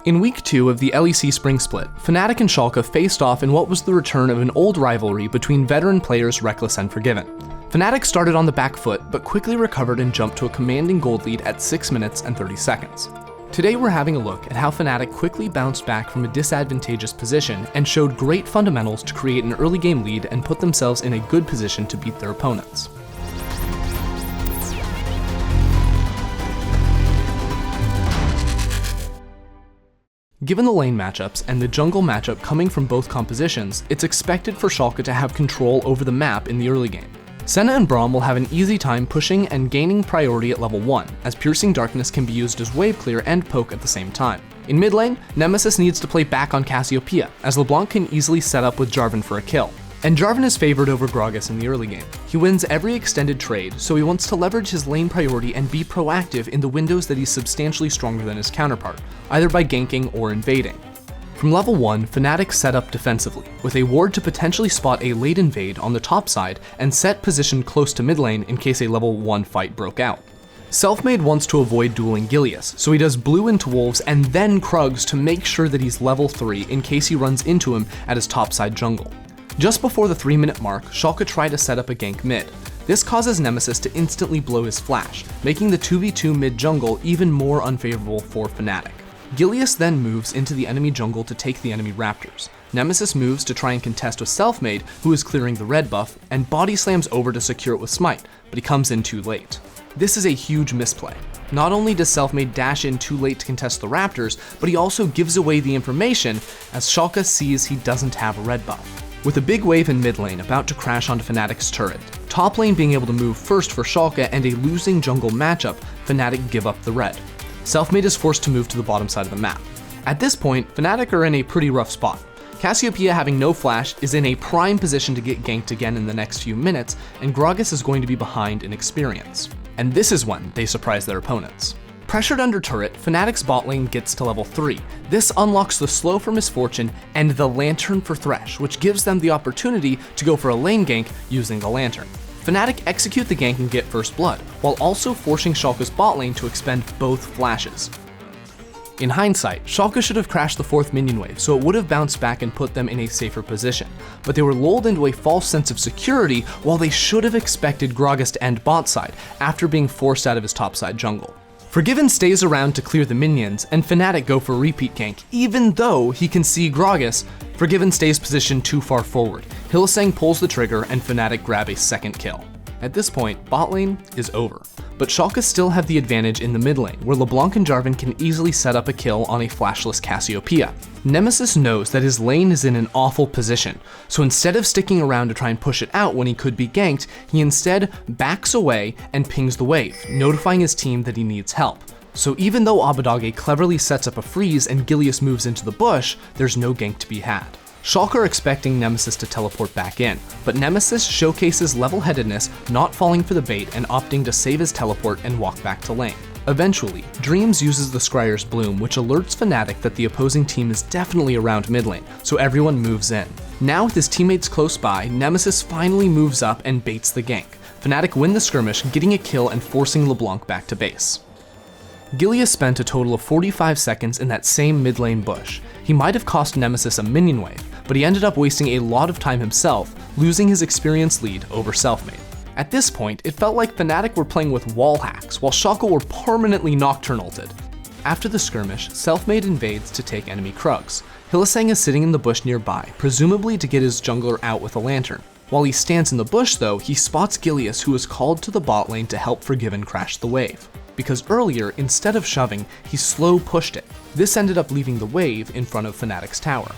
In Week 2 of the LEC Spring split, Fnatic and Schalke faced off in what was the return of an old rivalry between veteran players Reckless and Forgiven. Fnatic started on the back foot, but quickly recovered and jumped to a commanding gold lead at 6 minutes and 30 seconds. Today we're having a look at how Fnatic quickly bounced back from a disadvantageous position and showed great fundamentals to create an early game lead and put themselves in a good position to beat their opponents. Given the lane matchups and the jungle matchup coming from both compositions, it's expected for Schalke to have control over the map in the early game. Senna and Braum will have an easy time pushing and gaining priority at level 1, as Piercing Darkness can be used as wave clear and poke at the same time. In mid lane, Nemesis needs to play back on Cassiopeia, as LeBlanc can easily set up with Jarvan for a kill. And Jarvan is favored over Gragas in the early game. He wins every extended trade, so he wants to leverage his lane priority and be proactive in the windows that he's substantially stronger than his counterpart, either by ganking or invading. From level 1, Fnatic set up defensively, with a ward to potentially spot a late invade on the top side and set position close to mid lane in case a level 1 fight broke out. Selfmade wants to avoid dueling Gilius, so he does blue into Wolves and then Krugs to make sure that he's level 3 in case he runs into him at his topside jungle. Just before the 3-minute mark, Schalke try to set up a gank mid. This causes Nemesis to instantly blow his flash, making the 2v2 mid jungle even more unfavorable for Fnatic. Gilius then moves into the enemy jungle to take the enemy Raptors. Nemesis moves to try and contest with Selfmade, who is clearing the red buff, and body slams over to secure it with Smite, but he comes in too late. This is a huge misplay. Not only does Selfmade dash in too late to contest the Raptors, but he also gives away the information as Schalke sees he doesn't have a red buff. With a big wave in mid lane about to crash onto Fnatic's turret, top lane being able to move first for Schalke and a losing jungle matchup, Fnatic give up the red. Selfmade is forced to move to the bottom side of the map. At this point, Fnatic are in a pretty rough spot. Cassiopeia, having no flash, is in a prime position to get ganked again in the next few minutes, and Gragas is going to be behind in experience. And this is when they surprise their opponents. Pressured under turret, Fnatic's bot lane gets to level 3. This unlocks the Slow for Misfortune and the Lantern for Thresh, which gives them the opportunity to go for a lane gank using the Lantern. Fnatic execute the gank and get first blood, while also forcing Schalke's bot lane to expend both flashes. In hindsight, Schalke should have crashed the 4th minion wave, so it would have bounced back and put them in a safer position, but they were lulled into a false sense of security while they should have expected Gragas to end bot side after being forced out of his topside jungle. Forgiven stays around to clear the minions, and Fnatic go for a repeat gank. Even though he can see Gragas, Forgiven stays positioned too far forward. Hylissang pulls the trigger, and Fnatic grab a second kill. At this point, bot lane is over. But Schalke still have the advantage in the mid lane, where LeBlanc and Jarvan can easily set up a kill on a flashless Cassiopeia. Nemesis knows that his lane is in an awful position, so instead of sticking around to try and push it out when he could be ganked, he instead backs away and pings the wave, notifying his team that he needs help. So even though Abbedagge cleverly sets up a freeze and Gilius moves into the bush, there's no gank to be had. Schalke are expecting Nemesis to teleport back in, but Nemesis showcases level-headedness, not falling for the bait and opting to save his teleport and walk back to lane. Eventually, Dreams uses the Scryer's Bloom, which alerts Fnatic that the opposing team is definitely around mid lane, so everyone moves in. Now with his teammates close by, Nemesis finally moves up and baits the gank. Fnatic win the skirmish, getting a kill and forcing LeBlanc back to base. Gilius spent a total of 45 seconds in that same mid lane bush. He might have cost Nemesis a minion wave, but he ended up wasting a lot of time himself, losing his experience lead over Selfmade. At this point, it felt like Fnatic were playing with wall hacks, while Schalke were permanently nocturnalted. After the skirmish, Selfmade invades to take enemy Krugs. Hylissang is sitting in the bush nearby, presumably to get his jungler out with a lantern. While he stands in the bush though, he spots Gilius, who is called to the bot lane to help Forgiven crash the wave. Because earlier, instead of shoving, he slow pushed it. This ended up leaving the wave in front of Fnatic's tower.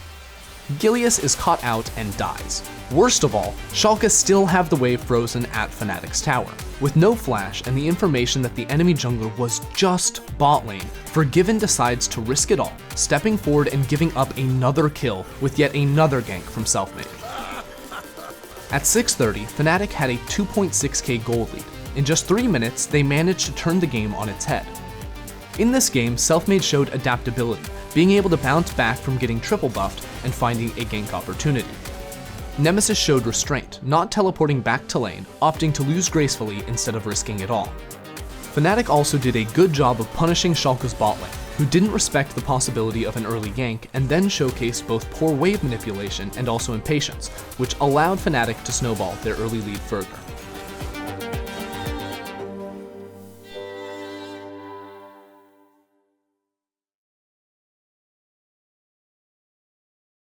Gilius is caught out and dies. Worst of all, Schalke still have the wave frozen at Fnatic's tower. With no flash and the information that the enemy jungler was just bot lane, Forgiven decides to risk it all, stepping forward and giving up another kill with yet another gank from Selfmade. At 6:30, Fnatic had a 2.6k gold lead. In just 3 minutes, they managed to turn the game on its head. In this game, Selfmade showed adaptability, being able to bounce back from getting triple buffed and finding a gank opportunity. Nemesis showed restraint, not teleporting back to lane, opting to lose gracefully instead of risking it all. Fnatic also did a good job of punishing Schalke's bot lane, who didn't respect the possibility of an early gank and then showcased both poor wave manipulation and also impatience, which allowed Fnatic to snowball their early lead further.